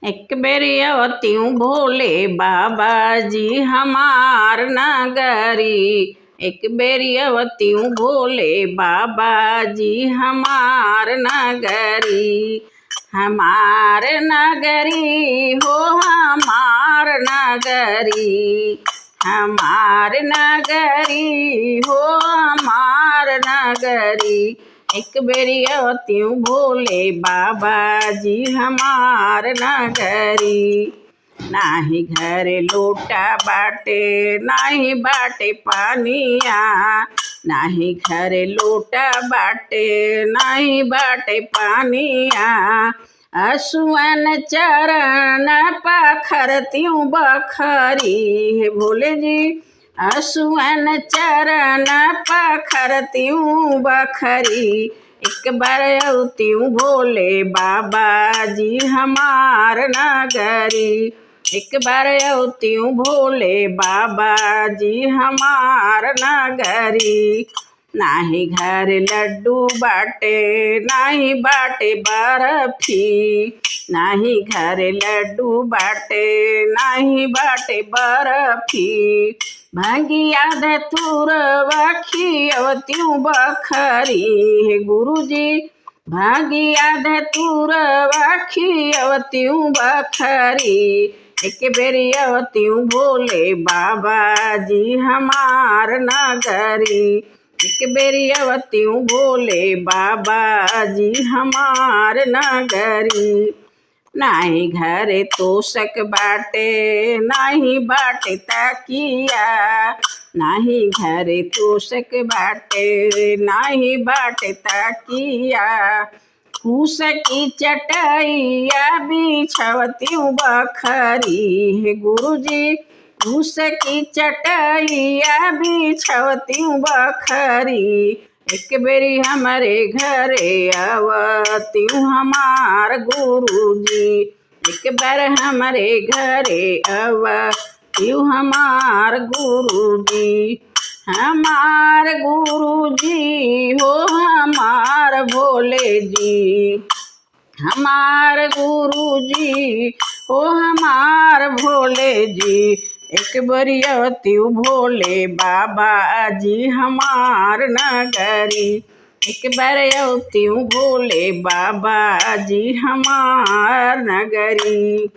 एक बेरी अवत्यूं भोले बाबा जी हमार नगरी। एक बेरी अवत्यूं भोले बाबा जी हमार नगरी। हमार नगरी हो हमार नगरी। हमार नगरी हो हमार नगरी। एक बेरी अवत्यूं भोले बाबा जी हमार नगरी। नाही घरे लोटा बाटे नाही बाटे पानिया। नाही घरे लोटा बाटे नाही बाटे पानिया। असुअन चरण पखरत्यूं बखरी। हे भोले जी असुअन चरण पखरत्यूं बखरी। एक बार अवत्यूं भोले बाबा जी हमार नगरी। एक बार अवत्यूं भोले बाबा जी हमार नगरी। नाही घर लड्डू बाटे नाही बाटे बर्फी। नाही घर लड्डू बाटे नाही बाटे बर्फी। भांगिया धतूरवा खियवत्यूं बखरी। हे गुरुजी भांगिया धतूरवा खियवत्यूं बखरी। एक बेरी अवत्यूं भोले बाबा जी हमार नगरी। एक बेरी अवत्यूं भोले बाबा जी हमार नगरी। नाही घरे तोषक बाटे नाही बाटे तकिया। नाही घरे तोषक बाटे नाही बाटे तकिया। फूस की चटैया बिछवत्यूं बखरी। हे गुरुजी फूस की चटैया बिछवत्यूं बखरी। एक बेरी हमारे घरे अवत्यूं हमार गुरुजी। एक बार हमारे घरे अवत्यूं हमार गुरुजी। हमार गुरुजी हो हमार भोले जी। हमार गुरुजी हो हमार भोले जी। एक बारी अवत्यूं भोले बाबा जी हमार नगरी। एक बार अवत्यूं भोले बाबा जी हमार नगरी।